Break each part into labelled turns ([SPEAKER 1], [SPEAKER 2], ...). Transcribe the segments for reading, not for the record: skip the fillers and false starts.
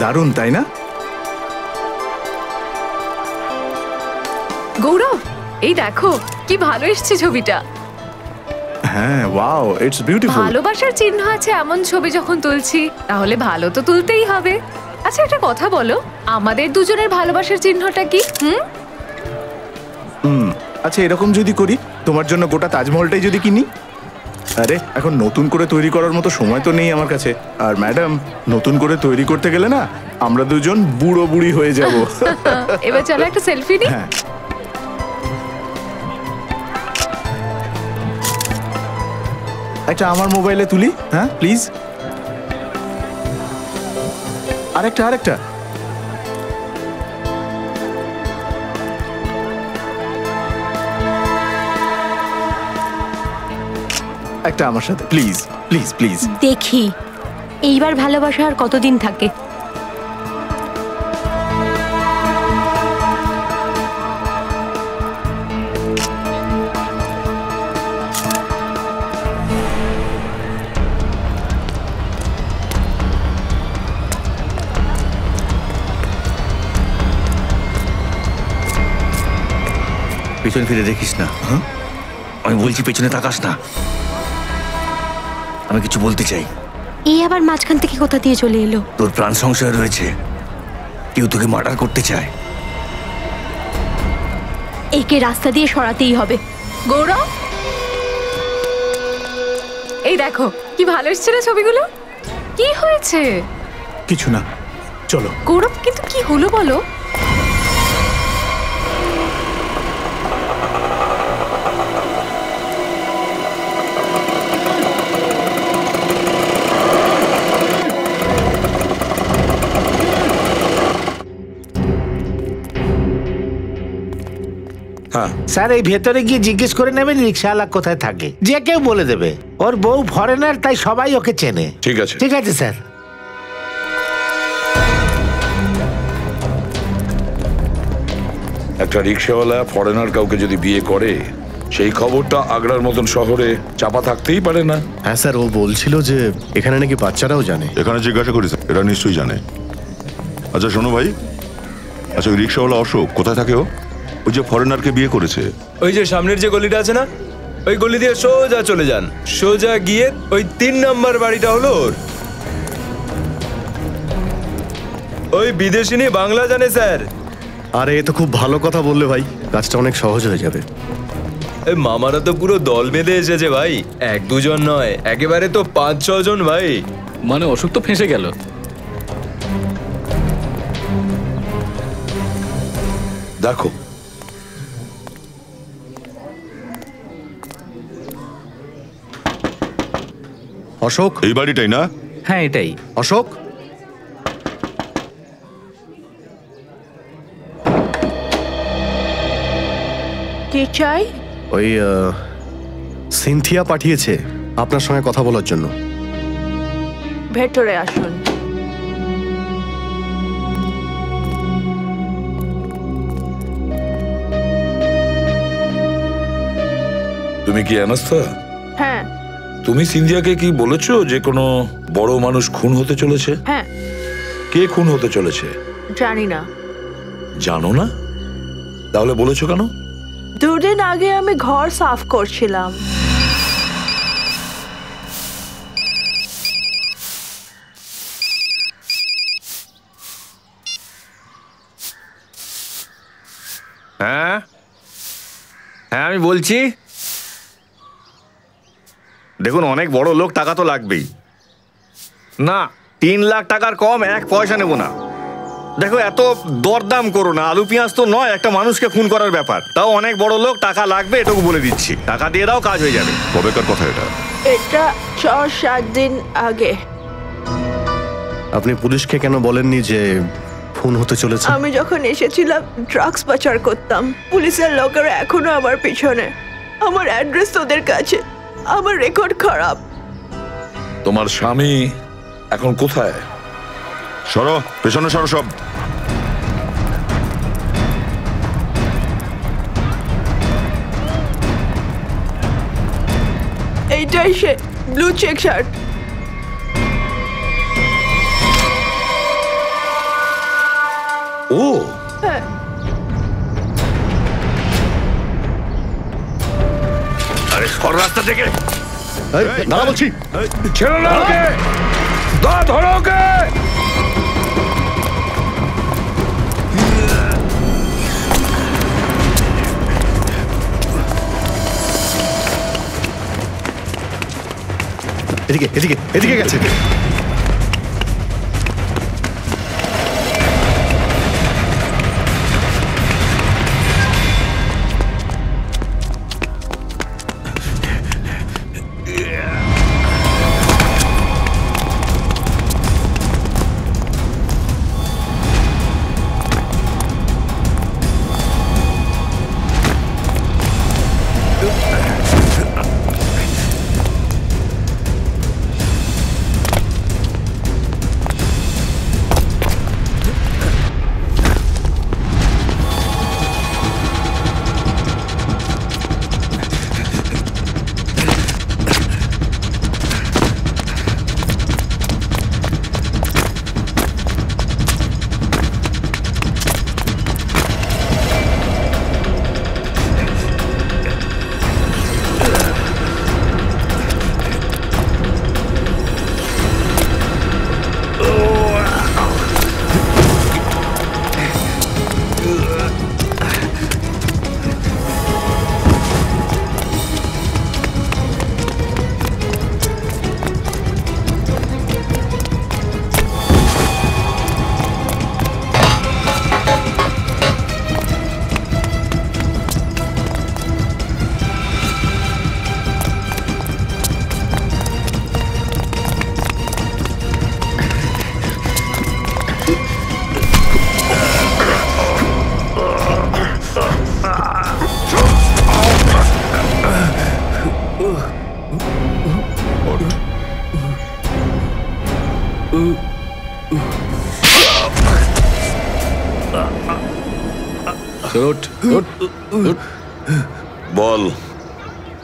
[SPEAKER 1] দারুণ তাই না?
[SPEAKER 2] গৌরব, এই দেখো কি ভালো এসেছে ছবিটা।
[SPEAKER 1] হ্যাঁ, ওয়াও, ইটস বিউটিফুল।
[SPEAKER 2] ভালোবাসার চিহ্ন আছে এমন ছবি যখন তুলছি, তাহলে ভালো তো তুলতেই হবে। আচ্ছা, একটা কথা বলো, আমাদের দুজনের ভালোবাসার চিহ্নটা কি?
[SPEAKER 1] আচ্ছা, এরকম যদি করি, তোমার জন্য গোটা তাজমহলটাই যদি কিনি? আরে, এখন নতুন করে তৈরি করার মতো সময় তো নেই আমার কাছে। আর ম্যাডাম, নতুন করে তৈরি করতে গেলে না আমরা দুজন বুড়ো বুড়ি হয়ে যাব।
[SPEAKER 2] এবার চলো একটা সেলফি নিই।
[SPEAKER 1] হ্যাঁ, একটা আমার মোবাইলে তুলি। হ্যাঁ, প্লিজ। আরেকটা একটা আমার সাথে, প্লিজ প্লিজ প্লিজ।
[SPEAKER 3] দেখি এইবার ভালোবাসা আর কতদিন থাকে।
[SPEAKER 4] পেছনে ফিরে দেখিস না। আমি বলছি পেছনে তাকাস না। আমি কিছু বলতে চাই।
[SPEAKER 3] এই আবার মাঝখান থেকে কোথা দিয়ে চলে এলো?
[SPEAKER 4] তোর প্রাণ সংশয় রয়েছে, কেউ তোকে মার্ডার করতে চায়।
[SPEAKER 3] একে রাস্তা দিয়ে সরাতেই হবে।
[SPEAKER 2] গৌরব, এই দেখো কি ভালো এসেছে না ছবিগুলো। কি হয়েছে?
[SPEAKER 1] কিছু না, চলো।
[SPEAKER 2] গৌরব, কিন্তু কি হলো বলো?
[SPEAKER 5] স্যার, এই ভেতরে গিয়ে জিজ্ঞেস করে নেবেন রিক্সাওয়ালা কোথায় থাকে। যে কেউ বলে দেবে। ওর বউ ফরেনার, তাই সবাই ওকে চেনে।
[SPEAKER 6] ঠিক আছে,
[SPEAKER 5] ঠিক আছে স্যার।
[SPEAKER 6] একটা রিক্সাওয়ালা ফরেনার কাউকে যদি বিয়ে করে, সেই খবরটা আগ্রার মতন শহরে চাপা থাকতেই পারে না।
[SPEAKER 7] হ্যাঁ স্যার, ও বলছিল যে এখানে নাকি বাচ্চারাও জানে।
[SPEAKER 8] এখানে জিজ্ঞাসা করি স্যার, এরা নিশ্চয়ই জানে। আচ্ছা শোনো ভাই, আচ্ছা ওই রিক্সাওয়ালা অশোক কোথায় থাকে? ওই যে ফরেনারকে বিয়ে করেছে,
[SPEAKER 9] ওই যে সামনের যে গলিটা আছে না, ওই গলি দিয়ে সোজা চলে যান। সোজা গিয়ে ওই 3 নম্বর বাড়িটা হলো ওর। ওই বিদেশিনী বাংলা জানে স্যার।
[SPEAKER 7] আরে এ তো খুব ভালো কথা বললে ভাই, কাজটা অনেক সহজ হয়ে যাবে।
[SPEAKER 9] এই মামারা তো পুরো দল বেঁধে এসেছে ভাই, 1-2 জন নয়, একেবারে তো 5-6 জন ভাই।
[SPEAKER 10] মানে অশোক তো ফেঁসে গেল।
[SPEAKER 6] দেখো,
[SPEAKER 7] অশোক,
[SPEAKER 8] এই বাড়িটাই না?
[SPEAKER 10] হ্যাঁ এটাই।
[SPEAKER 7] অশোক,
[SPEAKER 11] কি চাই?
[SPEAKER 7] ওই সিনথিয়া পাঠিয়েছে আপনার সঙ্গে কথা বলার জন্য।
[SPEAKER 11] ভেতরে আসুন।
[SPEAKER 6] তুমি কি অ্যানাস্তা?
[SPEAKER 11] হ্যাঁ।
[SPEAKER 6] তুমি সিন্ধিয়াকে কি বলেছো যে কোনো বড় মানুষ খুন হতে চলেছে?
[SPEAKER 11] হ্যাঁ।
[SPEAKER 6] কে খুন হতে চলেছে?
[SPEAKER 11] জানি না।
[SPEAKER 6] জানো না? তাহলে বলেছো কেন?
[SPEAKER 11] 2 দিন আগে আমি ঘর সাফ করছিলাম।
[SPEAKER 9] হ্যাঁ হ্যাঁ, আমি বলছি।
[SPEAKER 4] দেখুন, অনেক বড় লোক, টাকা তো লাগবেই। না, 3 লাখ টাকার কম 1 পয়সা নেব না। দেখো, এত দরদাম করো না। আলু পেঁয়াজ তো নয় একটা মানুষকে খুন করার ব্যাপার। তাও অনেক বড় লোক, টাকা লাগবে, এটুকু বলে দিচ্ছি। টাকা দিয়ে দাও, কাজ হয়ে যাবে।
[SPEAKER 8] কবেকার কথা এটা?
[SPEAKER 11] এটা 6-7 দিন আগে।
[SPEAKER 7] আপনি পুলিশকে কেন বলেননি যে খুন হতে চলেছে?
[SPEAKER 11] আমি যখন এসেছিলাম ড্রাগস পাচার করতাম। পুলিশের লোকেরা এখনো আমার পিছনে। আমার অ্যাড্রেস ওদের কাছে। আমার রেকর্ড খারাপ।
[SPEAKER 6] তোমার স্বামী এখন কোথায়?
[SPEAKER 8] সরো, পেছনে সরো সব।
[SPEAKER 11] এইটাই সে, ব্লু চেক শার্ট।
[SPEAKER 6] ও
[SPEAKER 11] হ্যাঁ,
[SPEAKER 4] আরে সর রাস্তা থেকে।
[SPEAKER 7] দাঁড়া বলছি।
[SPEAKER 6] ছেড়ে না ওকে, ধরো ওকে।
[SPEAKER 7] এদিকে এদিকে এদিকে গেছে।
[SPEAKER 6] বল,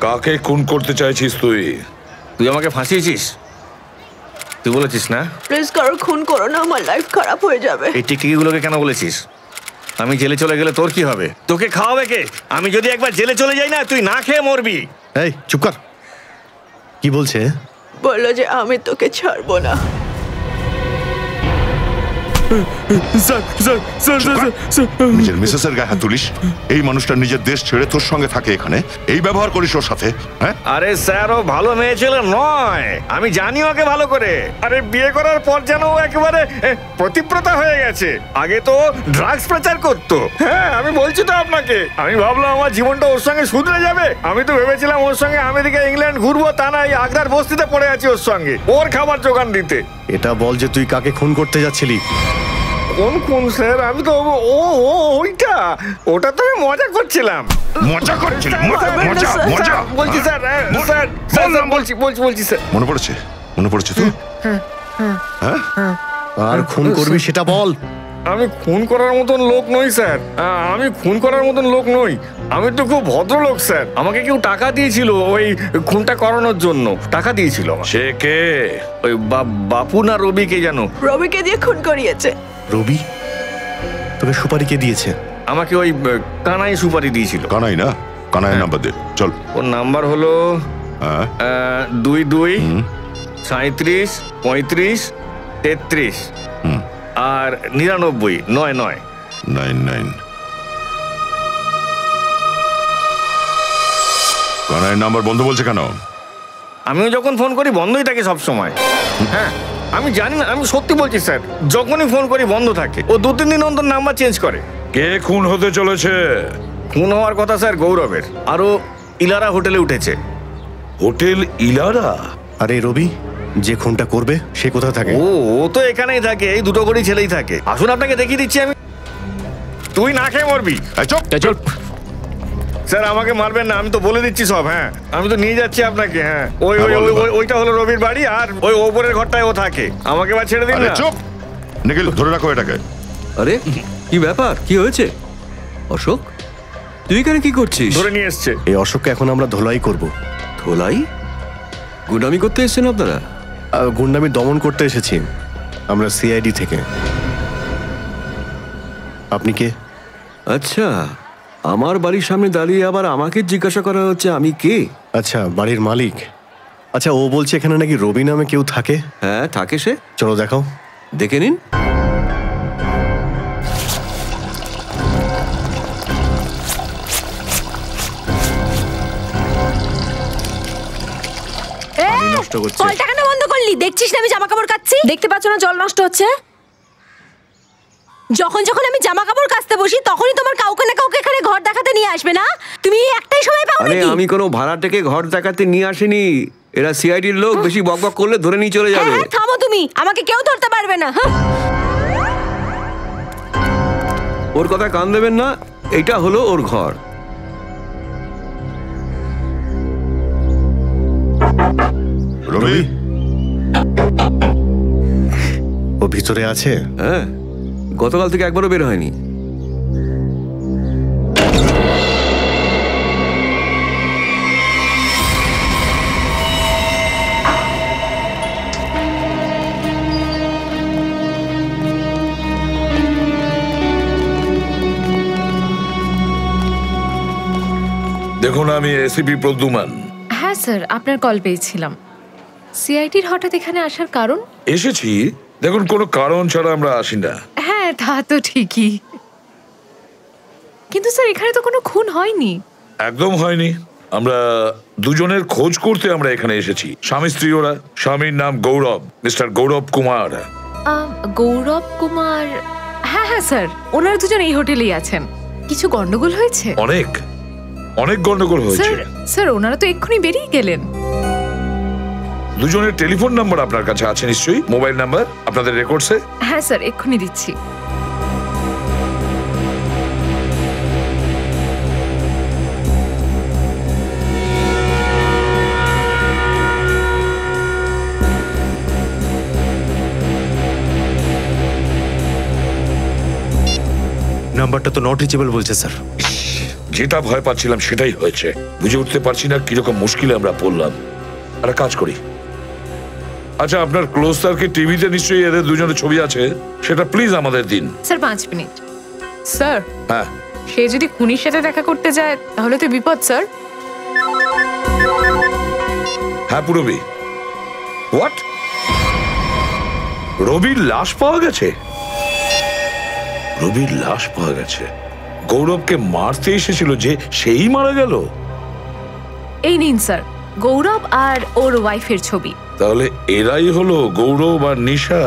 [SPEAKER 6] কাকে খুন করতে চাইছিস তুই?
[SPEAKER 4] তুই আমাকে ফাঁসিয়েছিস, তুই বলেছিস না?
[SPEAKER 11] প্লিজ কারো খুন করো না, আমার লাইফ খারাপ হয়ে যাবে।
[SPEAKER 4] এই টিকটিকিগুলোকে কেন বলেছিস? আমি জেলে চলে গেলে তোর কি হবে? তোকে খাওয়াবে কে? আমি যদি একবার জেলে চলে যাই না, তুই না খেয়ে মরবি।
[SPEAKER 7] এই চুপ কর। কি বলছে?
[SPEAKER 11] বললো যে আমি তোকে ছাড়বো না।
[SPEAKER 8] নিজের মিসেসের গায়ে হাত তুলিস? এই মানুষটা নিজের দেশ ছেড়ে তোর সঙ্গে থাকে, এখানে এই ব্যবহার করিস ওর সাথে? হ্যাঁ,
[SPEAKER 4] আরে স্যার, ও ভালো মেয়ে ছেলে নয়, আমি জানি ওকে ভালো করে। আরে বিয়ে করার পর যেন ও একেবারে প্রতিপ্রতা হয়ে গেছে। আগে তো ড্রাগস প্রচার করতো। হ্যাঁ, আমি বলছি তো আপনাকে, আমি ভাবলাম আমার জীবনটা ওর সঙ্গে শুধরে যাবে। আমি তো ভেবেছিলাম ওর সঙ্গে আমেরিকা ইংল্যান্ড ঘুরবো, তা না এই আগ্রার বস্তিতে পড়ে আছি ওর সঙ্গে, ওর খাবার জোগান দিতে।
[SPEAKER 7] এটা বল যে তুই কাকে খুন করতে যাচ্ছিলি?
[SPEAKER 4] কোন কোন স্যার? আমি তো ওইটা, ওটা তো আমি মজা করছিলাম।
[SPEAKER 8] মজা করছিলি? মজা মজা
[SPEAKER 4] বলছি স্যার, স্যার স্যার বলছি স্যার।
[SPEAKER 8] মনে পড়েছে? মনে পড়েছে তো? হ্যাঁ,
[SPEAKER 7] আর খুন করবি সেটা বল।
[SPEAKER 4] আমি খুন করার মতন লোক নই স্যার, আমি খুন করার মতন লোক নই। আমি তো খুব ভদ্রলোক স্যার। আমাকে কেউ টাকা দিয়েছিল ওই খুনটা করানোর জন্য, টাকা দিয়েছিল।
[SPEAKER 6] সে কে?
[SPEAKER 4] ওই বাপু না রবি কে জানো?
[SPEAKER 11] রবিকে দিয়ে খুন করিয়েছে।
[SPEAKER 7] রবি? তোকে সুপারি কে দিয়েছে?
[SPEAKER 4] আমাকে ওই কানাই সুপারি দিয়েছিল।
[SPEAKER 8] কানাই না? কানাই নাম্বার দে, চল।
[SPEAKER 4] ওর নাম্বার হলো 22 37 35 33 আর 99 99
[SPEAKER 8] 99। কানাই নাম্বার বন্ধ বলছে কেন?
[SPEAKER 4] আমিও যখন ফোন করি বন্ধই থাকে সব সময়। হ্যাঁ, আমি জানি না, আমি সত্যি বলছি স্যার, যখনই ফোন করি বন্ধ থাকে। ও 2-3 দিন অন্তর নাম্বার চেঞ্জ করে।
[SPEAKER 6] কে খুন হতে চলেছে?
[SPEAKER 4] খুন হওয়ার কথা স্যার গৌরবের, আরো ইলারা হোটেলে উঠেছে।
[SPEAKER 6] হোটেল ইলারা?
[SPEAKER 7] আরে রবি যে খুনটা করবে সে কোথায় থাকে?
[SPEAKER 4] ও তো এখানেই থাকে, এই দুটো করে ছেলেই থাকে। আসুন আপনাকে দেখিয়ে দিচ্ছি আমি। তুই না খেয়ে মরবি।
[SPEAKER 10] চল।
[SPEAKER 4] স্যার আমাকে মারবেন না, আমি তো বলে দিচ্ছি সব। হ্যাঁ, আমি তো নিয়ে যাচ্ছি আপনাকে। হ্যাঁ, ওইটা হলো রবির বাড়ি, আর ওই ওপরের ঘরটায় ও থাকে। আমাকে এবার ছেড়ে দিন না।
[SPEAKER 8] চুপ নিখিল, ধরে রাখো এটাকে।
[SPEAKER 9] আরে কি ব্যাপার, কি হয়েছে? অশোক, তুই এখানে কি করছিস?
[SPEAKER 4] ধরে নিয়ে এসছে।
[SPEAKER 7] এই অশোককে এখন আমরা ধোলাই করব।
[SPEAKER 9] ধোলাই? গুন্ডামি করতে এসেছেন আপনারা?
[SPEAKER 7] গুন্ডামি দমন করতে এসেছি আমরা সিআইডি থেকে। আপনি কে?
[SPEAKER 12] আচ্ছা, আমার বাড়ির সামনে দাঁড়িয়ে আবার আমাকে জিজ্ঞাসা করা হচ্ছে আমি কে?
[SPEAKER 7] আচ্ছা, বাড়ির মালিক। আচ্ছা, ও বলছে এখানে নাকি রবি নামে কেউ থাকে।
[SPEAKER 12] হ্যাঁ, থাকে সে।
[SPEAKER 7] চলো দেখাও।
[SPEAKER 12] দেখে নিন।
[SPEAKER 1] নষ্ট করছে।
[SPEAKER 3] কলটা কেন বন্ধ করলি? দেখছিস না আমি জামা কাপড় কাচ্ছি? দেখতে পাচ্ছ না জল নষ্ট হচ্ছে? যখন যখন আমি জামা কাপড় কাচতে বসি তখনই তোমার কাউকে না কাউকে এখানে ঘর দেখাতে নিয়ে আসবে না? তুমি একটাই সময় পাও
[SPEAKER 12] আরে
[SPEAKER 3] নাকি?
[SPEAKER 12] আমি কোনো ভাড়াটেকে ঘর দেখাতে নিয়ে আসিনি। এরা সিআইডির লোক, বেশি বকবক করলে ধরে নিয়ে চলে যাবে।
[SPEAKER 3] হ্যাঁ, থামো তুমি, আমাকে কেউ ধরতে পারবে না।
[SPEAKER 12] ওর কথা কান দেবেন না, এটা হলো ওর ঘর।
[SPEAKER 8] রবি,
[SPEAKER 7] ও ভিতরে আছে?
[SPEAKER 12] হ্যাঁ, গতকাল থেকে একবারও বের হয়নি।
[SPEAKER 6] দেখুন, আমি এসিপি প্রদ্যুমান।
[SPEAKER 2] হ্যাঁ স্যার, আপনার কল পেয়েছিলাম। সিআইডির হঠাৎ এখানে আসার কারণ?
[SPEAKER 6] এসেছি, দেখুন কোনো কারণ ছাড়া আমরা আসি না।
[SPEAKER 2] হ্যাঁ, তা তো ঠিকই, কিন্তু স্যার এখানে তো কোনো খুন হয়নি।
[SPEAKER 6] একদম হয়নি। আমরা দুজনের খোঁজ করতে আমরা এখানে এসেছি, স্বামী স্ত্রী ওরা। স্বামীর নাম গৌরব, মিস্টার গৌরব কুমার।
[SPEAKER 2] গৌরব কুমার? হ্যাঁ হ্যাঁ স্যার, ওনারা দুজন এই হোটেলেই আছেন। কিছু গন্ডগোল হয়েছে?
[SPEAKER 6] অনেক অনেক গন্ডগোল হয়েছে।
[SPEAKER 2] স্যার ওনারা তো এক্ষুনি বেরিয়ে গেলেন।
[SPEAKER 6] দুজনের টেলিফোন নাম্বার আপনার কাছে আছে নিশ্চয়ই? মোবাইল নাম্বার আপনাদের রেকর্ডসে?
[SPEAKER 2] হ্যাঁ স্যার, এক্ষুনি দিচ্ছি।
[SPEAKER 13] নাম্বারটা তো নট রিচেবল বলছে স্যার।
[SPEAKER 6] যেটা ভয় পাচ্ছিলাম সেটাই হয়েছে। বুঝে উঠতে পারছি না কিরকম মুশকিলে আমরা পড়লাম। একটা কাজ করি, আচ্ছা আপনার ক্লোজ সার্কিট টিভিতে নিশ্চয়ই এদের দুজনের ছবি আছে, সেটা প্লিজ আমাদের দিন।
[SPEAKER 2] Sir 5 minute. স্যার,
[SPEAKER 6] হ্যাঁ,
[SPEAKER 2] সে যদি খুনির সাথে দেখা করতে যায় তাহলে তো বিপদ স্যার।
[SPEAKER 6] হ্যাঁ পুরবি। হোয়াট? রবির লাশ পাওয়া গেছে? রবির লাশ পাওয়া গেছে? গৌরবকে মারতে এসেছিল যে, সেই মারা গেল?
[SPEAKER 2] এই নিন স্যার, গৌরব আর ওর ওয়াইফের ছবি।
[SPEAKER 6] তাহলে এরাই হলো গৌরব আর নিশা।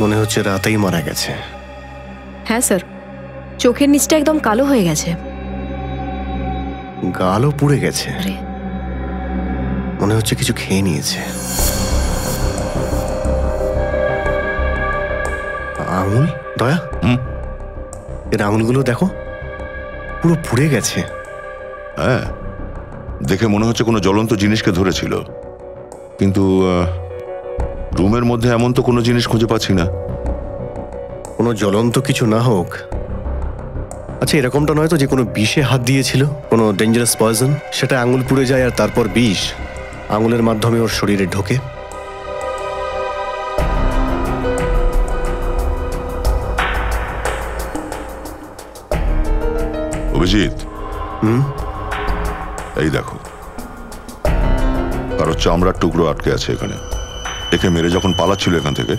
[SPEAKER 7] মনে হচ্ছে রাতেই মারা গেছে।
[SPEAKER 3] হ্যাঁ স্যার, চোখের নিচটা একদম কালো হয়ে গেছে।
[SPEAKER 7] গালও পুড়ে গেছে। মনে হচ্ছে কিছু খেয়ে নিয়েছে। আঙুল? দয়া, এর আঙুলগুলো দেখো, পুরো পুড়ে গেছে।
[SPEAKER 8] হ্যাঁ, দেখে মনে হচ্ছে কোনো জ্বলন্ত জিনিসকে ধরেছিল, কিন্তু রুমের মধ্যে এমন তো কোনো জিনিস খুঁজে পাচ্ছি না।
[SPEAKER 7] কোনো জ্বলন্ত কিছু না হোক, আচ্ছা এরকমটা নয় তো যে কোনো বিষে হাত দিয়েছিল, কোনো ডেঞ্জারাস পয়জন, সেটা আঙুল পুড়ে যায় আর তারপর বিষ আঙুলের মাধ্যমে ওর শরীরে ঢোকে?
[SPEAKER 8] অভিজিৎ, এই দেখো, কারো চামড়ার টুকরো আটকে আছে এখানে। একে মেরে যখন পালাচ্ছিল এখান থেকে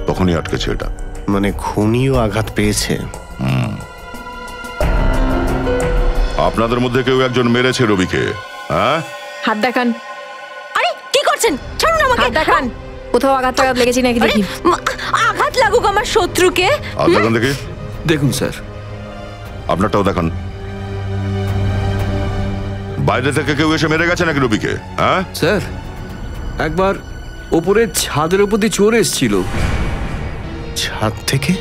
[SPEAKER 8] তখনই আটকেছে এটা।
[SPEAKER 7] মানে খুনিও আঘাত পেয়েছে?
[SPEAKER 8] আপনাদের মধ্যে কেউ একজন মেরেছে রবিকে? হ্যাঁ,
[SPEAKER 3] হাত দেখান। আরে কি করছেন? ছাড়ুন আমাকে। হাত দেখান। কোথাও আঘাত টাঘাত লেগেছে নাকি দেখি। আঘাত লাগুক আমার শত্রুকে।
[SPEAKER 8] হাত দেখান দেখি।
[SPEAKER 12] দেখুন স্যার।
[SPEAKER 8] আপনারটাও দেখান। বাইরে থেকে কেউ এসে মেরে গেছে নাকি রবিকে? হ্যাঁ
[SPEAKER 12] স্যার, একবার ওপরে ছাদের উপর দিয়ে চোর এসেছিল।
[SPEAKER 7] ছাদ থেকে?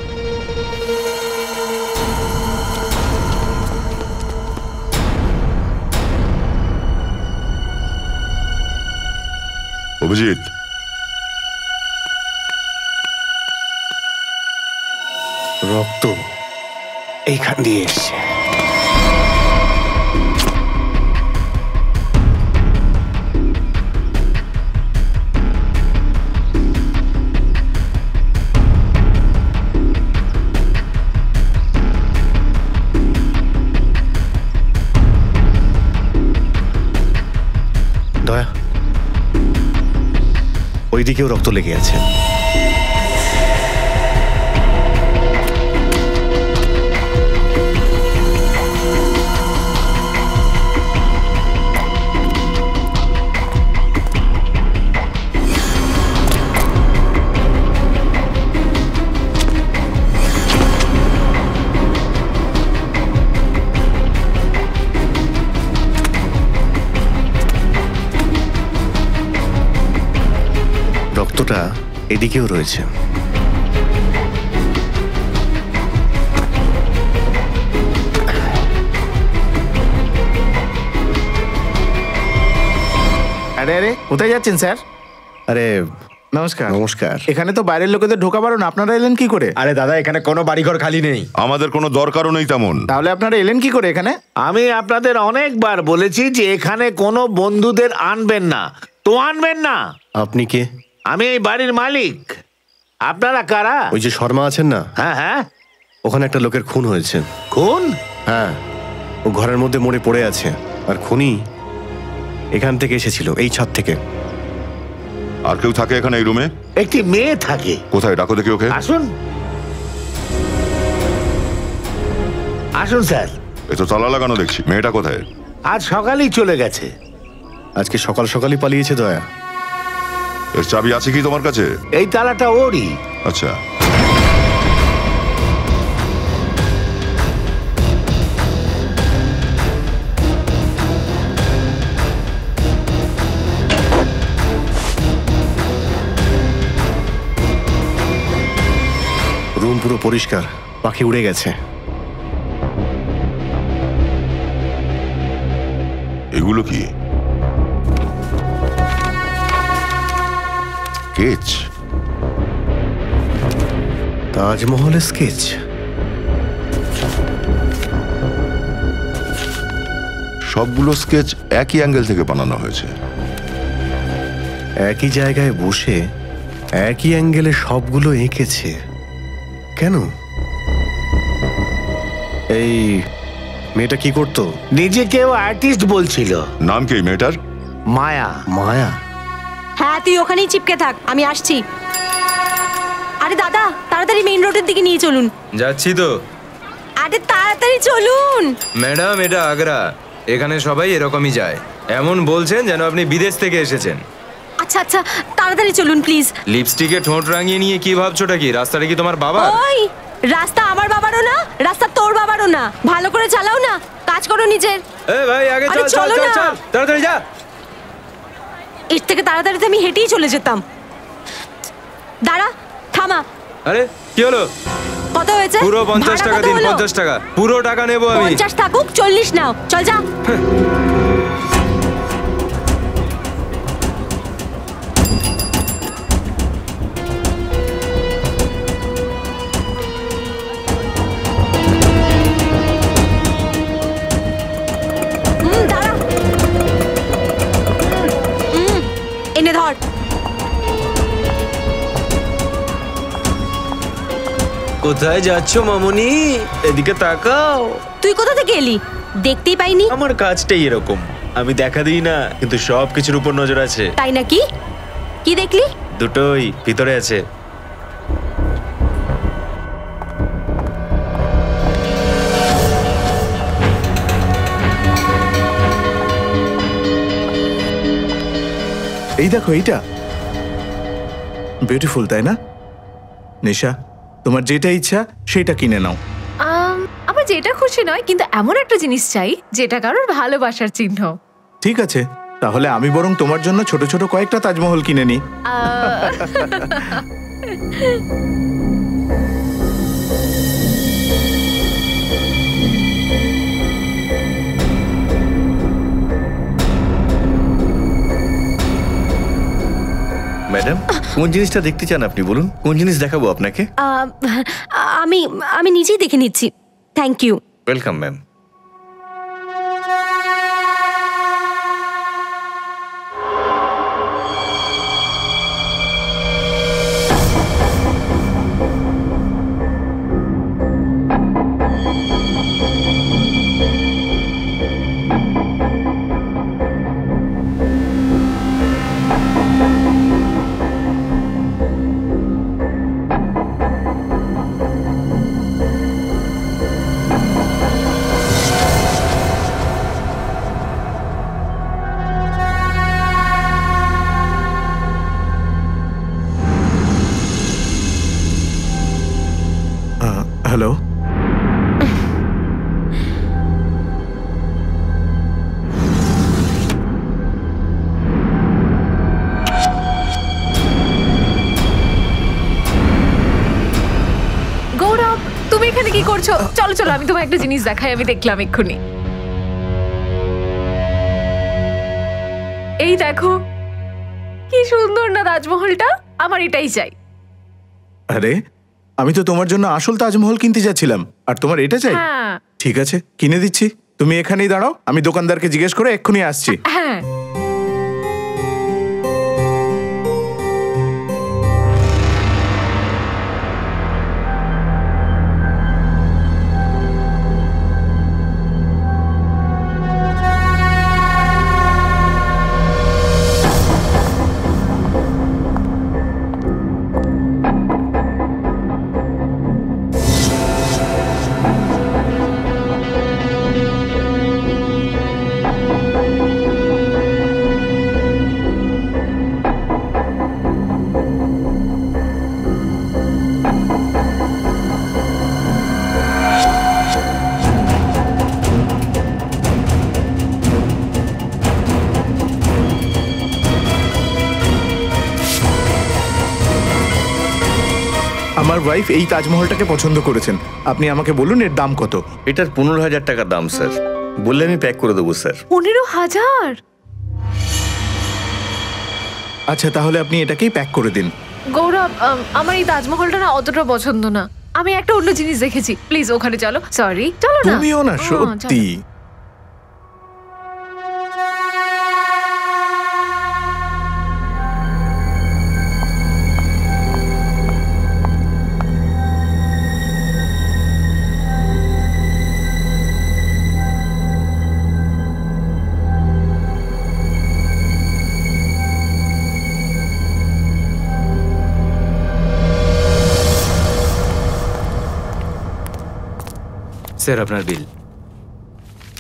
[SPEAKER 8] অভিজিৎ,
[SPEAKER 7] রক্ত এইখান দিয়ে এসছে। ওইদিকেও রক্ত লেগে আছে। রক্তটা এদিকেও রয়েছে।
[SPEAKER 5] আরে আরে কোথায় যাচ্ছেন স্যার?
[SPEAKER 7] আরে
[SPEAKER 5] নমস্কার।
[SPEAKER 7] নমস্কার।
[SPEAKER 5] এখানে তো বাইরের লোকেদের ঢোকা পারো না, আপনারা এলেন কি করে?
[SPEAKER 13] আরে দাদা, এখানে কোনো বাড়িঘর খালি নেই।
[SPEAKER 8] আমাদের কোনো দরকারও নেই তেমন।
[SPEAKER 5] তাহলে আপনারা এলেন কি করে এখানে? আমি আপনাদের অনেকবার বলেছি যে এখানে কোনো বন্ধুদের আনবেন না, তো আনবেন না।
[SPEAKER 7] আপনি কে?
[SPEAKER 5] আমি এই বাড়ির মালিক। আপনারা কারা?
[SPEAKER 7] ওই যে শর্মা আছেন না,
[SPEAKER 5] হ্যাঁ হ্যাঁ,
[SPEAKER 7] ওখানে একটা লোকের খুন হয়েছে।
[SPEAKER 5] খুন?
[SPEAKER 7] হ্যাঁ, ও ঘরের মধ্যে মরে পড়ে আছে। আর খুনি এখান থেকে এসেছিল, এই ছাদ থেকে।
[SPEAKER 8] আর কেউ থাকে এখানে এই রুমে?
[SPEAKER 5] একটি মেয়ে থাকে।
[SPEAKER 8] কোথায়? ডাকো দেখি ওকে।
[SPEAKER 5] আসুন আসুন স্যার।
[SPEAKER 8] এ তো তালা লাগানো দেখছি। মেয়েটা কোথায়?
[SPEAKER 5] আজ সকালেই চলে গেছে।
[SPEAKER 7] আজকে সকাল সকালই পালিয়েছে দয়া।
[SPEAKER 8] এর চাবি আছে কি তোমার কাছে?
[SPEAKER 5] এই তালাটা ওরই।
[SPEAKER 8] আচ্ছা,
[SPEAKER 7] রুম পুরো পরিষ্কার, পাখি উড়ে গেছে।
[SPEAKER 8] এগুলো কি? স্কেচ?
[SPEAKER 7] তাজমহলের স্কেচ?
[SPEAKER 8] সবগুলো স্কেচ একই অ্যাঙ্গেল থেকে বানানো হয়েছে।
[SPEAKER 7] একই জায়গায় বসে একই অ্যাঙ্গেলে সবগুলো এঁকেছে কেন? এই মেয়েটা কি করতো?
[SPEAKER 5] নিজেকেও আর্টিস্ট বলছিল।
[SPEAKER 8] নাম কি মেয়েটার?
[SPEAKER 5] মায়া।
[SPEAKER 7] মায়া?
[SPEAKER 3] হ্যাঁ, তুই ওখানেই চিপকে থাক, আমি আসছি। আরে দাদা, তাড়াতাড়ি মেইন রোডের দিকে নিয়ে চলুন।
[SPEAKER 9] যাচ্ছি তো।
[SPEAKER 3] আরে তাড়াতাড়ি চলুন।
[SPEAKER 9] ম্যাডাম, এটা আগ্রা, এখানে সবাই এরকমই যায়। এমন বলছেন যেন আপনি বিদেশ থেকে এসেছেন।
[SPEAKER 3] আচ্ছা আচ্ছা, তাড়াতাড়ি চলুন প্লিজ।
[SPEAKER 9] লিপস্টিকে ঠোঁট রাঙিয়ে নিয়ে কি ভাবছোটা কি? রাস্তাটা কি তোমার বাবা?
[SPEAKER 3] ওই রাস্তা আমার বাবারও না, রাস্তা তোর বাবারও না। ভালো করে চালাও না, কাজ করো নিজের।
[SPEAKER 9] এ ভাই, আগে
[SPEAKER 3] আরে
[SPEAKER 9] চল চল
[SPEAKER 3] চলো
[SPEAKER 9] চল
[SPEAKER 3] না।
[SPEAKER 9] চল, তাড়াতাড়ি যা।
[SPEAKER 3] এর থেকে তাড়াতাড়ি তো আমি হেঁটেই চলে যেতাম। দাঁড়া, থামা।
[SPEAKER 9] আরে কি হলো?
[SPEAKER 3] কত হয়েছে?
[SPEAKER 9] পুরো 50
[SPEAKER 3] ভাড়া
[SPEAKER 9] টাকা
[SPEAKER 3] কত
[SPEAKER 9] দিন।
[SPEAKER 3] হলো?
[SPEAKER 9] 50 টাকা পুরো টাকা নেবো আমি।
[SPEAKER 3] 50 থাকুক, 40 নাও। চল যা। দাঁড়া। এনে ধর।
[SPEAKER 9] কোথায় যাচ্ছ মামুনি? এদিকে তাকাও।
[SPEAKER 3] তুই কোথা থেকে এলি? দেখতেই পাইনি।
[SPEAKER 13] আমার কাজটাই এরকম, আমি দেখা দিই না, কিন্তু সব কিছুর উপর নজর আছে।
[SPEAKER 3] তাই নাকি? কি দেখলি?
[SPEAKER 13] দুটোই ভিতরে আছে।
[SPEAKER 1] এই দেখো, এইটা বিউটিফুল, তাই না? নিশা, তোমার যেটা ইচ্ছা সেটা কিনে নাও।
[SPEAKER 2] আমার যেটা খুশি নয়, কিন্তু এমন একটা জিনিস চাই যেটা কারোর ভালোবাসার চিহ্ন।
[SPEAKER 1] ঠিক আছে, তাহলে আমি বরং তোমার জন্য ছোট ছোট কয়েকটা তাজমহল কিনে নিই।
[SPEAKER 4] ম্যাডাম, কোন জিনিসটা দেখতে চান আপনি বলুন, কোন জিনিস দেখাবো আপনাকে?
[SPEAKER 3] আমি আমি নিজেই দেখে নিচ্ছি। Thank you.
[SPEAKER 4] Welcome ma'am.
[SPEAKER 1] Hello.
[SPEAKER 2] Gaurav, তুমি এখানে কি করছো? চলো চলো, আমি তোমায় একটা জিনিস দেখাই, আমি দেখলাম এক্ষুনি। এই দেখো, কি সুন্দর না তাজমহলটা, আমার এটাই চাই।
[SPEAKER 1] আরে, আমি তো তোমার জন্য আসল তাজমহল কিনতে যাচ্ছিলাম, আর তোমার এটা চাই?
[SPEAKER 2] হ্যাঁ
[SPEAKER 1] ঠিক আছে, কিনে দিচ্ছি। তুমি এখানেই দাঁড়াও, আমি দোকানদারকে জিজ্ঞেস করে এক্ষুনি আসছি।
[SPEAKER 2] হ্যাঁ।
[SPEAKER 1] আমার ওয়াইফ এই তাজমহলটাকে পছন্দ করেছেন। আপনি আমাকে বলুন এর দাম কত?
[SPEAKER 4] এটার 15,000 টাকা দাম স্যার। বললে আমি প্যাক করে দেবো স্যার।
[SPEAKER 2] 15,000?
[SPEAKER 1] আচ্ছা, তাহলে আপনি এটাকেই প্যাক করে দিন।
[SPEAKER 2] গৌরব, আমার এই তাজমহলটা না অতটা পছন্দ না। আমি একটা অন্য জিনিস দেখেছি, প্লিজ ওখানে চলো। সরি, চলো না।
[SPEAKER 1] তুমিও না, সত্যি।
[SPEAKER 9] স্যার আপনার বিল।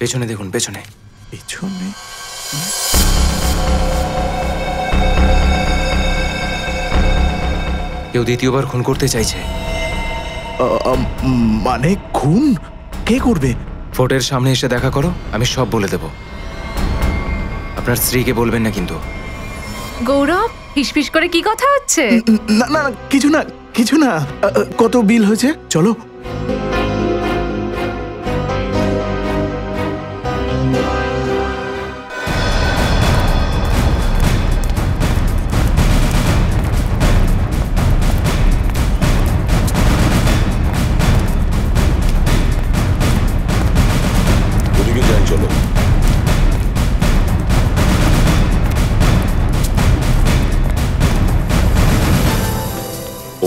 [SPEAKER 9] পেছনে দেখুন, পেছনে।
[SPEAKER 1] পেছনে?
[SPEAKER 9] কেউ দ্বিতীয়বার খুন করতে চাইছে।
[SPEAKER 1] মানে খুন? কে করবে?
[SPEAKER 9] ফোর্টের সামনে এসে দেখা করো, আমি সব বলে দেব। আপনার স্ত্রীকে বলবেন না কিন্তু।
[SPEAKER 2] গৌরব, ফিসফিস করে কি কথা হচ্ছে?
[SPEAKER 1] না না, কিছু না কিছু না। কত বিল হয়েছে? চলো।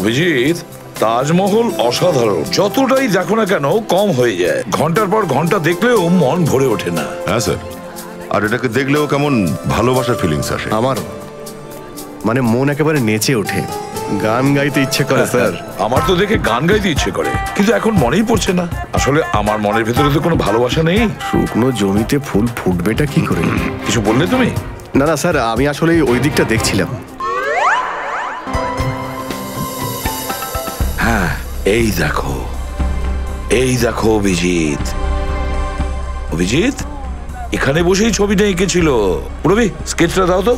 [SPEAKER 6] অভিজিৎ, তাজমহল অসাধারণ। যতটাই দেখো না কেন কম হয়ে যায়। ঘন্টার পর ঘন্টা দেখলেও মন ভরে ওঠে না।
[SPEAKER 8] হ্যাঁ স্যার, আর এটাকে দেখলেও কেমন ভালোবাসার ফিলিংস আসে।
[SPEAKER 7] আমারও, মানে মন একেবারে নেচে ওঠে, গান গাইতে ইচ্ছে করে স্যার।
[SPEAKER 6] আমার তো দেখে গান গাইতে ইচ্ছে করে, কিন্তু এখন মনেই পড়ছে না। আসলে আমার মনের ভেতরে তো কোনো ভালোবাসা নেই।
[SPEAKER 7] শুকনো জমিতে ফুল ফুটবেটা কি করে?
[SPEAKER 6] কিছু বললে তুমি?
[SPEAKER 7] না না স্যার, আমি আসলে ওই দিকটা দেখছিলাম।
[SPEAKER 6] হ্যাঁ, এই দেখো, এই দেখো অভিজিৎ। অভিজিৎ এখানে বসেই ছবিটা এঁকেছিল। রবি, স্কেচটা দাও তো।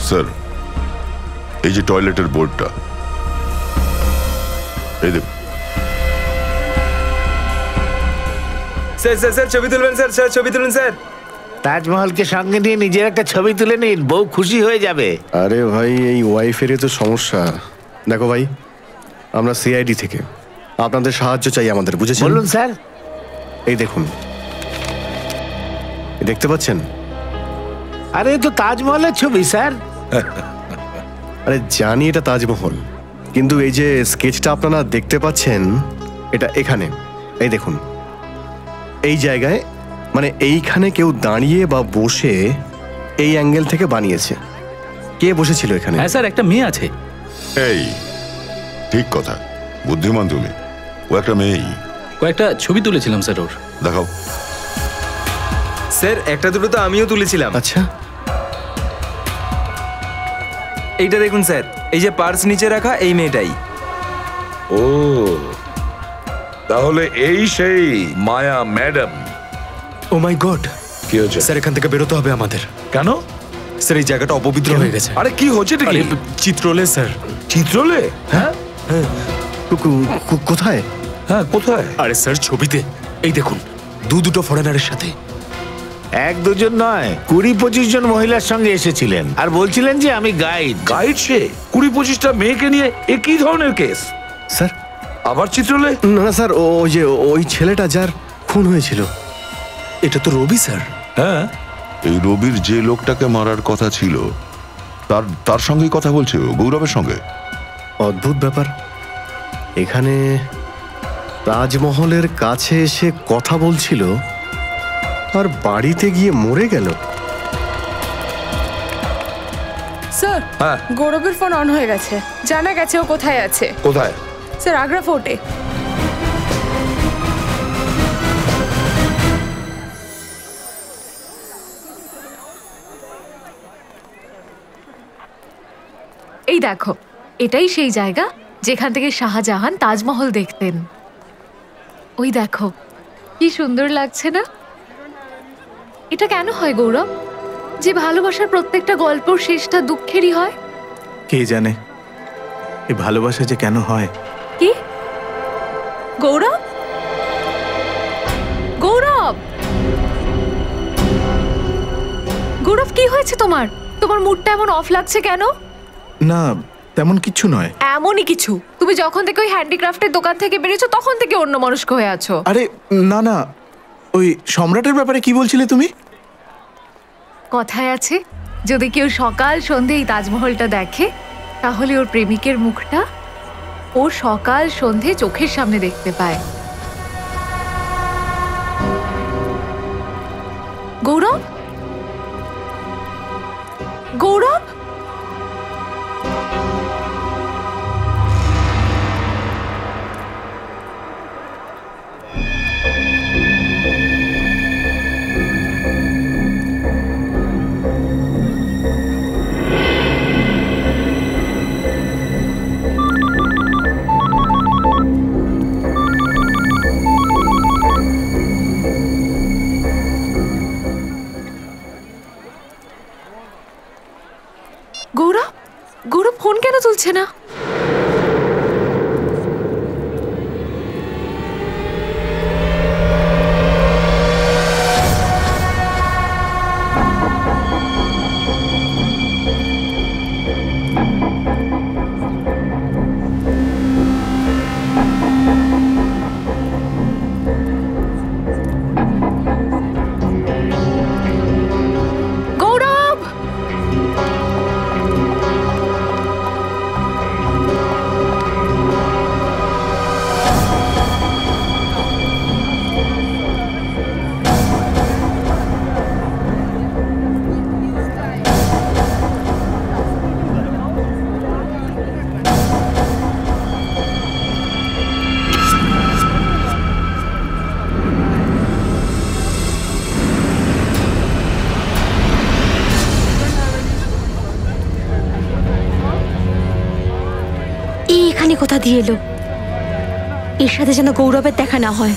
[SPEAKER 8] স্যার, এই যে টয়লেটের বোর্ডটা, এই দেখুন।
[SPEAKER 9] স্যার স্যার স্যার ছবি তুলবেন স্যার, স্যার ছবি তুলুন স্যার।
[SPEAKER 5] তাজমহলকে সঙ্গে নিয়ে নিজের একটা ছবি তুলে নিন, বউ খুশি হয়ে যাবে।
[SPEAKER 7] আরে ভাই, এই ওয়াইফের তো সমস্যা। দেখো ভাই, আমরা সিআইডি থেকে আপনাদের সাহায্য চাই আমাদের, বুঝেছেন?
[SPEAKER 5] বলুন স্যার।
[SPEAKER 7] এই দেখুন, দেখতে পাচ্ছেন?
[SPEAKER 5] আরে তো তাজমহলের ছবি স্যার।
[SPEAKER 7] আরে জানি এটা তাজমহল, কিন্তু এই যে স্কেচটা আপনারা দেখতে পাচ্ছেন, এটা এখানে, এই দেখুন, এই জায়গায়, মানে এইখানে কেউ দাঁড়িয়ে বা বসে এই অ্যাঙ্গেল থেকে বানিয়েছে। কে বসেছিল এখানে?
[SPEAKER 10] হ্যাঁ স্যার, একটা মেয়ে আছে।
[SPEAKER 8] এই ঠিক কথা, বুদ্ধিমান তুমি। ও একটা মেয়েই।
[SPEAKER 10] কয়েকটা ছবি তুলেছিলাম স্যার ওর।
[SPEAKER 8] দেখাও।
[SPEAKER 9] স্যার একটা দুটো তো আমিও তুলেছিলাম।
[SPEAKER 7] আচ্ছা,
[SPEAKER 9] এইটা দেখুন স্যার, এই যে পার্স নিচে রাখা এই মেয়েটাই।
[SPEAKER 6] ও, তাহলে এই সেই মায়া ম্যাডাম।
[SPEAKER 14] ও মাই গড,
[SPEAKER 6] কি হয়েছে
[SPEAKER 14] স্যার? এখান থেকে বেরোতে হবে আমাদের।
[SPEAKER 6] কেন
[SPEAKER 14] স্যার এই জায়গাটা অপবিত্র হয়ে গেছে।
[SPEAKER 6] আরে কি হচ্ছে?
[SPEAKER 14] চিত্রলে স্যার।
[SPEAKER 6] চিত্রলে? হ্যাঁ,
[SPEAKER 7] কোথায়?
[SPEAKER 6] হ্যাঁ কোথায়?
[SPEAKER 14] আরে স্যার ছবিতে এই দেখুন, দুটো ফরেনারের সাথে।
[SPEAKER 5] এক দুজন নয়, 20-25 জন মহিলার সঙ্গে এসেছিলেন আর বলছিলেন যে আমি গাইড।
[SPEAKER 6] গাইড? সে 20-25টা মেয়েকে নিয়ে এ কি ধরনের কেস
[SPEAKER 7] স্যার?
[SPEAKER 6] আবার চিত্রলে?
[SPEAKER 7] না স্যার, ওই যে ওই ছেলেটা যার খুন হয়েছিল।
[SPEAKER 14] এটা তো রবি স্যার।
[SPEAKER 6] হ্যাঁ,
[SPEAKER 8] এই রবির যে লোকটাকে মারার কথা ছিল তার সঙ্গেই কথা বলছে ও, গৌরবের সঙ্গে।
[SPEAKER 7] অদ্ভুত ব্যাপার, এখানে তাজমহলের কাছে এসে কথা বলছিল আর বাড়িতে গিয়ে মরে গেল।
[SPEAKER 15] স্যার, গৌরবের ফোন অন হয়ে গেছে, জানা গেছে ও কোথায় আছে।
[SPEAKER 6] কোথায়?
[SPEAKER 15] স্যার আগ্রা ফোর্টে।
[SPEAKER 2] এই দেখো, এটাই সেই জায়গা যেখান থেকে শাহজাহান তাজমহল দেখতেন। ওই দেখো, কি সুন্দর লাগছে না? এটা কেন হয় গৌরব, যে ভালোবাসার প্রত্যেকটা গল্পর শেষটা দুঃখেরই হয়?
[SPEAKER 1] কে জানে এই ভালোবাসা যে কেন হয়।
[SPEAKER 2] কি গৌরব? গৌরব, গৌরব কি হয়েছে তোমার? তোমার মুডটা এমন অফ লাগছে কেন?
[SPEAKER 1] না, তেমন কিছু নয়।
[SPEAKER 2] এমনই কিছু। তুমি যখন থেকে ওই হ্যান্ডিক্রাফটের দোকান থেকে বেরিয়েছো তখন থেকে অন্যমনস্ক হয়ে আছো।
[SPEAKER 1] আরে না না, ওই সম্রাটের ব্যাপারে কি বলছিলে তুমি?
[SPEAKER 2] কথায় আছে, যদি কেউ সকাল সন্ধে এই তাজমহলটা দেখে তাহলে ওর প্রেমিকের মুখটা ও সকাল সন্ধে চোখের সামনে দেখতে পায়। গৌরব, গৌরব, গৌরব, গৌরব ফোন কেন তুলছে না? গৌরব,
[SPEAKER 3] এখানে কোথা দিয়ে এলো? এর সাথে যেন গৌরবের দেখা না হয়।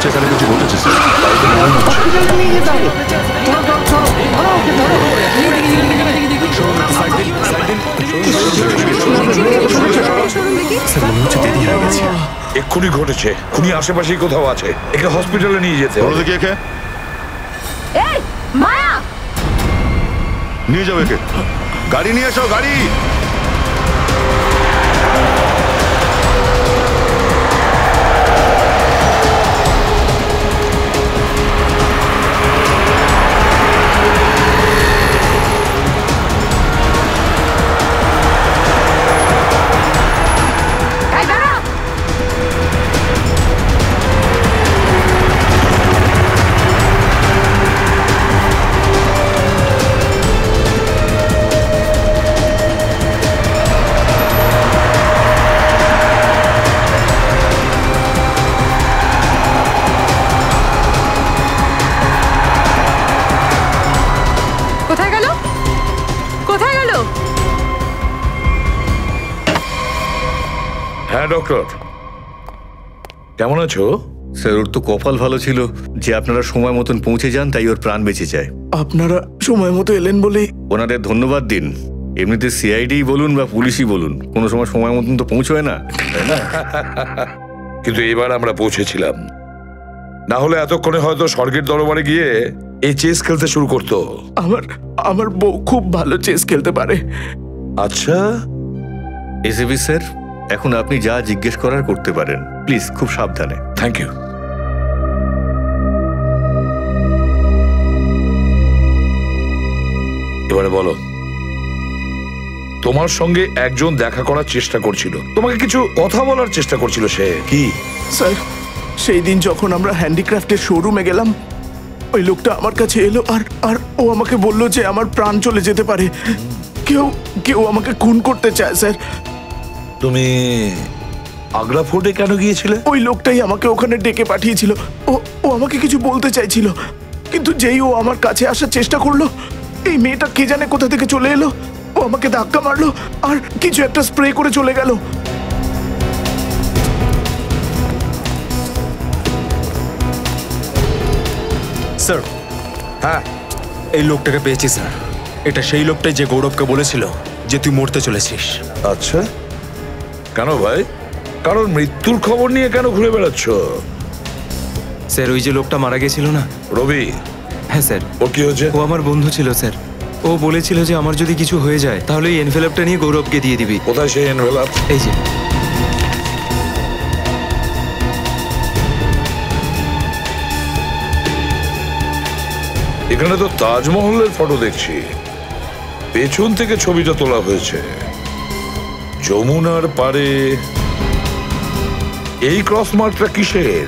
[SPEAKER 8] হচ্ছে এখানে কিছু ঘটেছে স্যার। তাই তো মনে হচ্ছে।
[SPEAKER 6] এক্ষুনি ঘটেছে, খুনি আশেপাশেই কোথাও আছে, একে হসপিটালে নিয়ে যেতে হবে।
[SPEAKER 8] দেখি একে
[SPEAKER 3] এই মায়া,
[SPEAKER 8] নিয়ে যাও একে, গাড়ি নিয়ে এসো, গাড়ি।
[SPEAKER 6] হ্যাঁ ডক্টর, কেমন আছো?
[SPEAKER 7] স্যার ওর তো কপাল ভালো ছিল যে আপনারা সময় মতন পৌঁছে যান, তাই ওর প্রাণ বেঁচে যায়।
[SPEAKER 1] আপনারা সময় মতো এলেন বলেই
[SPEAKER 7] ওনাদের ধন্যবাদ দিন। এমনিতে সিআইডি বলুন বা পুলিশই বলুন, কোনো সময় সময় মতন তো পৌঁছয় না, তাই না?
[SPEAKER 6] কিন্তু এবার আমরা পৌঁছেছিলাম, না হলে এতক্ষণে হয়তো স্বর্গের দরবারে গিয়ে এই চেস খেলতে শুরু করতো।
[SPEAKER 1] আমার বউ খুব ভালো চেস খেলতে পারে।
[SPEAKER 6] আচ্ছা
[SPEAKER 7] এসিপি স্যার, এখন আপনি যা জিজ্ঞেস করার করতে পারেন, প্লিজ খুব সাবধানে।
[SPEAKER 6] Thank you. এবারে বলো, তোমার সঙ্গে একজন দেখা করার চেষ্টা করছিল, তোমাকে কিছু কথা বলার চেষ্টা করছিল, সে কি?
[SPEAKER 1] স্যার, সেই দিন যখন আমরা হ্যান্ডিক্রাফটের শোরুমে গেলাম, ওই লোকটা আমার কাছে এলো আর ও আমাকে বলল যে আমার প্রাণ চলে যেতে পারে, কেউ আমাকে খুন করতে চায়। স্যার,
[SPEAKER 6] তুমি আগ্রা ফোর্টে কেন গিয়েছিলে?
[SPEAKER 1] ওই লোকটাই আমাকে ওখানে ডেকে পাঠিয়েছিল। ও আমাকে কিছু বলতে চাইছিল, কিন্তু যেই ও আমার কাছে আসার চেষ্টা করলো, এই মেয়েটা কে জানে কোথা থেকে চলে এলো, ও আমাকে ধাক্কা মারলো আর কিছু একটা স্প্রে করে চলে গেল।
[SPEAKER 14] স্যার, হ্যাঁ এই লোকটাকে পেয়েছি স্যার। এটা সেই লোকটাই যে গৌরবকে বলেছিল যে তুই মরতে চলেছিস।
[SPEAKER 6] আচ্ছা, কেন ভাই? কারণ মৃত্যুর খবর নিয়ে কেন ঘুরে বেড়াচ্ছ?
[SPEAKER 9] স্যার, ওই যে লোকটা মারা গেছিল না,
[SPEAKER 6] রবি।
[SPEAKER 9] হ্যাঁ স্যার।
[SPEAKER 6] ওর কি হয়েছে?
[SPEAKER 9] ও আমার বন্ধু ছিল স্যার। ও বলেছিল যে আমার যদি কিছু হয়ে যায় তাহলে এই এনভেলপটা নিয়ে গৌরবকে দিয়ে দিবি।
[SPEAKER 6] কোথায় সেই এনভেলপ?
[SPEAKER 9] এই যে।
[SPEAKER 6] এখানে তো তাজমহলের ফটো দেখছি, পেছন থেকে ছবিটা তোলা হয়েছে, যমুনার পারে। এই ক্রস মার্কটা কিসের?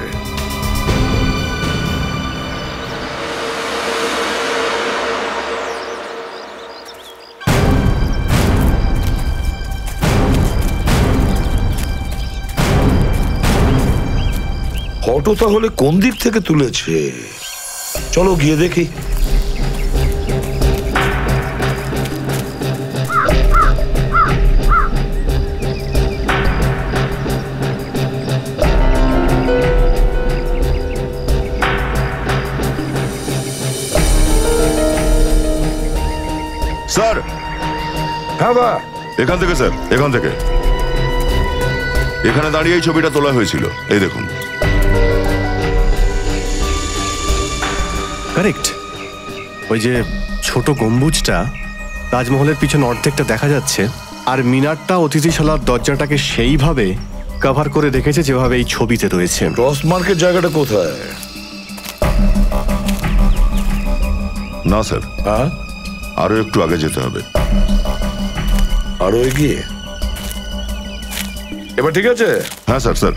[SPEAKER 6] ফটো তাহলে কোন দিক থেকে তুলেছে? চলো গিয়ে দেখি।
[SPEAKER 8] স্যার,
[SPEAKER 6] হ্যাঁ বা
[SPEAKER 8] এখান থেকে স্যার, এখান থেকে। এখানে দাঁড়িয়ে এই ছবিটা তোলা হয়েছিল, এই দেখুন।
[SPEAKER 7] কারেক্ট। ওই যে ছোট গম্বুজটা, তাজমহলের পিছনে অর্ধেকটা দেখা যাচ্ছে, আর মিনারটা অতিথিশালার দরজাটাকে সেইভাবে কভার করে রেখেছে যেভাবে এই ছবিতে রয়েছে।
[SPEAKER 6] ক্রস মার্কের জায়গাটা কোথায়?
[SPEAKER 8] না স্যার,
[SPEAKER 6] হ্যাঁ
[SPEAKER 8] আরো একটু আগে যেতে হবে।
[SPEAKER 6] আরো এগিয়ে? এবার ঠিক আছে?
[SPEAKER 8] হ্যাঁ স্যার, স্যার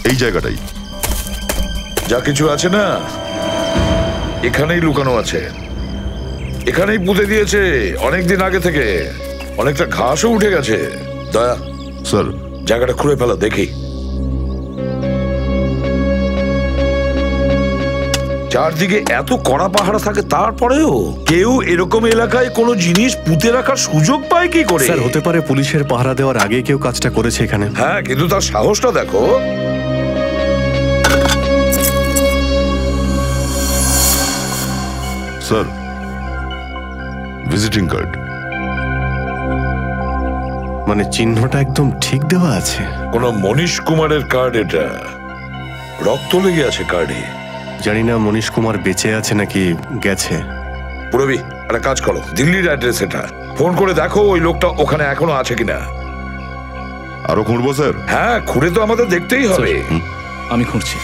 [SPEAKER 8] এই জায়গাটাই।
[SPEAKER 6] যা কিছু আছে না এখানেই লুকানো আছে, এখানেই পুঁতে দিয়েছে অনেকদিন আগে থেকে। অনেকটা ঘাসও উঠে গেছে। দয়া
[SPEAKER 8] স্যার,
[SPEAKER 6] জায়গাটা খুঁড়ে ফেলা দেখি। চারদিকে এত কড়া পাহারা থাকে, তারপরেও কেউ এরকম এলাকায় কোনো জিনিস পুঁতে রাখার সুযোগ পায় কি করে?
[SPEAKER 7] স্যার, হতে পারে পুলিশের পাহারা দেওয়ার আগে কেউ কাজটা করেছে এখানে।
[SPEAKER 6] হ্যাঁ, কিন্তু তার সাহসটা দেখো।
[SPEAKER 8] Sir, visiting card.
[SPEAKER 7] মানে চিহ্নটা একদম ঠিক দেওয়া আছে।
[SPEAKER 6] কোন মনীশ কুমারের কার্ড এটা? রক্ত লেগে আছে কার্ডে।
[SPEAKER 7] জানি না মনীশ কুমার বেঁচে আছে নাকি গেছে।
[SPEAKER 6] পুরবি একটা কাজ করো, দিল্লির অ্যাড্রেস এটা, ফোন করে দেখো ওই লোকটা ওখানে এখনো আছে কিনা।
[SPEAKER 8] আরো খুঁড়বো স্যার?
[SPEAKER 6] হ্যাঁ, খুঁড়ে তো আমাদের দেখতেই হবে।
[SPEAKER 10] আমি খুঁড়ছি।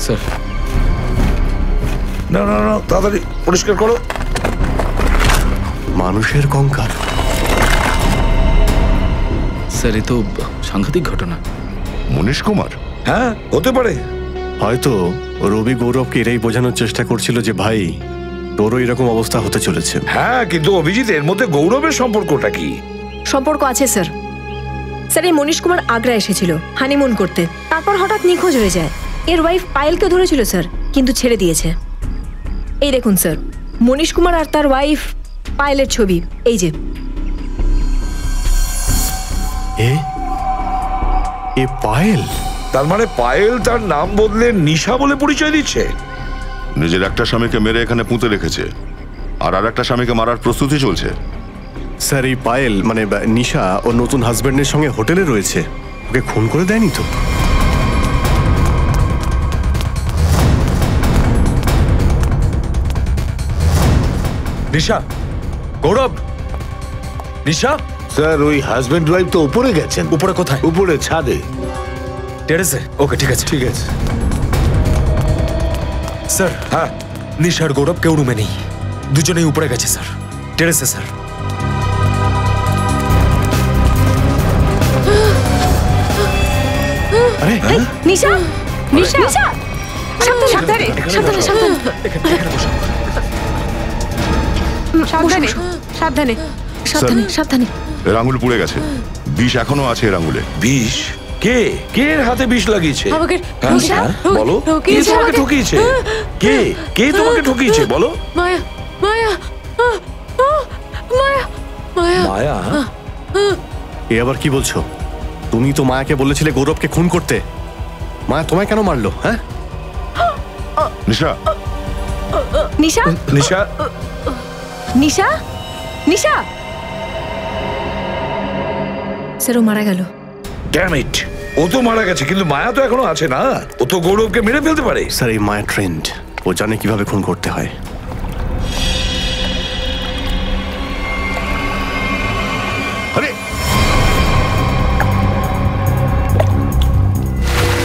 [SPEAKER 10] স্যার,
[SPEAKER 6] না না না, তাড়াতাড়ি পরিষ্কার করো।
[SPEAKER 7] মানুষের কঙ্কাল।
[SPEAKER 10] স্যার, এ তো সাংঘাতিক ঘটনা।
[SPEAKER 8] মনীশ কুমার?
[SPEAKER 6] হ্যাঁ, হতে পারে।
[SPEAKER 7] হয়তো রবি গৌরবকে এরাই বোঝানোর চেষ্টা করছিল যে ভাই তোরও এরকম অবস্থা হতে চলেছে।
[SPEAKER 6] হ্যাঁ, কিন্তু অভিজিৎ, এর মধ্যে গৌরবের সম্পর্কটা কি?
[SPEAKER 3] সম্পর্ক আছে স্যার। স্যার, এই মনীশ কুমার আগ্রা এসেছিল হানিমুন করতে, তারপর হঠাৎ নিখোঁজ হয়ে যায়। এর ওয়াইফ পায়েলকে ধরেছিল স্যার, কিন্তু ছেড়ে দিয়েছে। এই দেখুন স্যার, মনীশ কুমার আর তার ওয়াইফ পায়েলের ছবি এই যে।
[SPEAKER 7] এ পায়েল?
[SPEAKER 6] তার মানে পায়েল তার নাম বদলে নিশা বলে পরিচয় দিচ্ছে।
[SPEAKER 8] নিজের একটা স্বামীকে মেরে এখানে পুঁতে রেখেছে, আর একটা স্বামীকে মারার প্রস্তুতি চলছে।
[SPEAKER 7] স্যার, এই পায়েল মানে নিশা ওর নতুন হাজবেন্ডের সঙ্গে হোটেলে রয়েছে, ওকে খুন করে দেয়নি তো?
[SPEAKER 14] নিশা, গৌরব, নিশা।
[SPEAKER 5] স্যার, ওই হাজবেন্ড ওয়াইফ তো উপরে গেছেন।
[SPEAKER 14] উপরে কোথায়?
[SPEAKER 5] উপরে ছাদে,
[SPEAKER 14] টেরেসে। ওকে, ঠিক আছে ঠিক আছে। স্যার, হ্যাঁ, নিশার গৌরব কেউ রুমে নেই, দুজনেই উপরে গেছে স্যার, টেরেসে স্যার।
[SPEAKER 3] নিশা, নিশা, নিশা, সাবধানে, সাবধানে, সাবধানে, সাবধানে, সাবধানে, সাবধানে, সাবধানে।
[SPEAKER 8] এর আঙুল পুড়ে গেছে, বিষ এখনো আছে এর আঙুলে।
[SPEAKER 6] বিষ? কে কে এর হাতে বিষ লাগিয়েছে?
[SPEAKER 3] আমাকে
[SPEAKER 6] বলো, কে তোমাকে ঠকিয়েছে? কে কে তোমাকে ঠকিয়েছে বলো?
[SPEAKER 3] মায়া, মায়া, মায়া, মায়া,
[SPEAKER 6] মায়া।
[SPEAKER 7] এ আবার কি বলছো? তুমি তো মায়াকে বলেছিলে গৌরবকে খুন করতে। মায়া তোমায় কেন মারলো? হ্যাঁ,
[SPEAKER 8] নিশা,
[SPEAKER 3] নিশা,
[SPEAKER 6] নিশা,
[SPEAKER 3] নিশা, নিশা। স্যার, ও মারা গেল।
[SPEAKER 6] ড্যাম ইট, ও তো মারা গেছে, কিন্তু মায়া তো এখনো আছে না, ও তো গৌরবকে মেরে ফেলতে পারে।
[SPEAKER 7] স্যার, এই মায়া ট্রেন্ড, ও জানে কিভাবে খুন করতে হয়।
[SPEAKER 8] আরে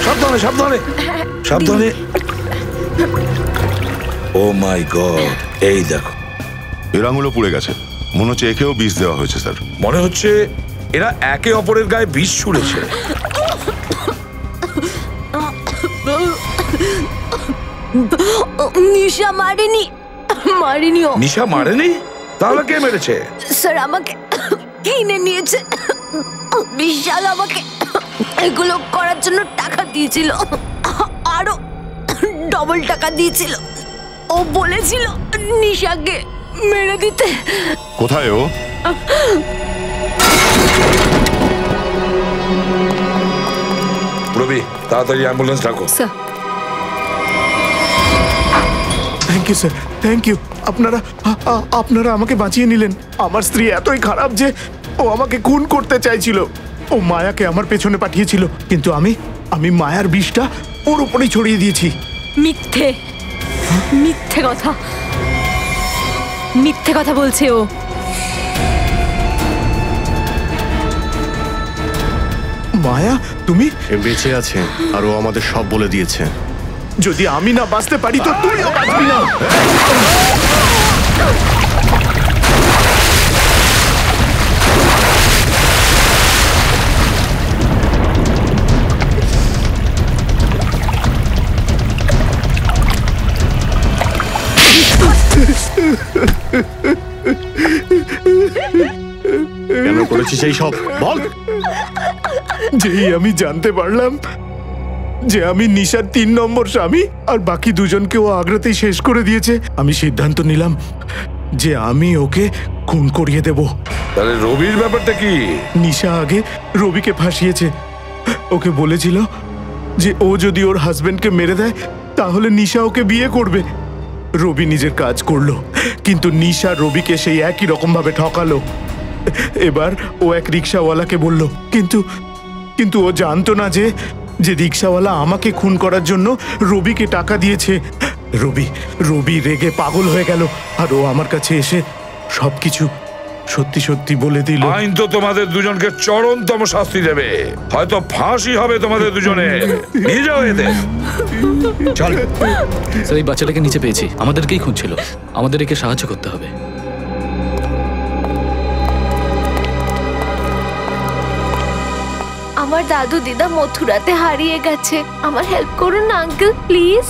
[SPEAKER 6] সাবধানে, সাবধানে, সাবধানে। ও মাই গড, এই দেখো,
[SPEAKER 8] এর আঙুলও পুড়ে গেছে। মনে হচ্ছে একেও বিষ দেওয়া হয়েছে স্যার।
[SPEAKER 6] মনে হচ্ছে এরা একে অপরের গায়ে বিষ ছুঁড়েছে।
[SPEAKER 3] নিশা মারেনি, মারেনি ও।
[SPEAKER 6] নিশা মারেনি? তাহলে কে মেরেছে?
[SPEAKER 3] স্যার, আমাকে কিনে নিয়েছে। বিশাল আমাকে এগুলো করার জন্য টাকা দিয়েছিল, আরো ডবল টাকা দিয়েছিল। ও বলেছিল নিশাকে মেরে দিতে।
[SPEAKER 8] কোথায় ও?
[SPEAKER 6] রবি, তাড়াতাড়ি অ্যাম্বুলেন্স ডাকো।
[SPEAKER 1] Thank you sir, thank you. আপনারা আপনারা আমাকে বাঁচিয়ে নিলেন। আমার স্ত্রী এতই খারাপ যে ও আমাকে খুন করতে চাইছিল। ও মায়াকে আমার পেছনে পাঠিয়েছিল, কিন্তু আমি মায়ার বিষটা ওর উপরেই ছড়িয়ে দিয়েছি।
[SPEAKER 3] মিথ্যে, মিথ্যে কথা, মিথ্যে কথা বলছে ও।
[SPEAKER 1] মায়া, তুমি?
[SPEAKER 7] বেঁচে আছে, আর ও আমাদের সব বলে দিয়েছে।
[SPEAKER 1] যদি আমি না বাঁচতে পারি তো তুইও বাঁচবি না।
[SPEAKER 7] কেন করেছিস এই সব বল?
[SPEAKER 1] যেই আমি জানতে পারলাম যে আমি নিশার 3 নম্বর স্বামী আর বাকি দুজনকেও আগ্রাতেই শেষ করে দিয়েছে, আমি সিদ্ধান্ত নিলাম যে আমি ওকে খুন করিয়ে দেব।
[SPEAKER 6] তাহলে রবির ব্যাপারটা কি?
[SPEAKER 1] নিশা আগে রবিকে ফাঁসিয়েছে। ওকে বলেছিল যে ও যদি ওর হাজবেন্ডকে মেরে দেয় তাহলে নিশা ওকে বিয়ে করবে। রবি নিজের কাজ করলো, কিন্তু নিশা রবিকে সেই একই রকম ভাবে ঠকালো। এবার ও এক রিক্সাওয়ালাকে বলল, কিন্তু ও জানতো না যে রিক্সাওয়ালা আমাকে খুন করার জন্য রবিকে টাকা দিয়েছে। রবি রেগে পাগল হয়ে গেল, আর ও আমার কাছে এসে সবকিছু সত্যি সত্যি বলে দিল।
[SPEAKER 6] আইন তো তোমাদের দুজনকে চরমতম শাস্তি দেবে, হয়তো ফাঁসি হবে তোমাদের দুজনে। নিয়ে যাও এদের।
[SPEAKER 10] চল স্যার, এই বাচ্চাটাকে নিচে পেয়েছি, আমাদেরকেই খুঁজছিল, আমাদের একে সাহায্য করতে হবে।
[SPEAKER 16] আমার দাদু দিদা মথুরাতে হারিয়ে গেছে, আমার হেল্প করুন না আঙ্কেল প্লিজ।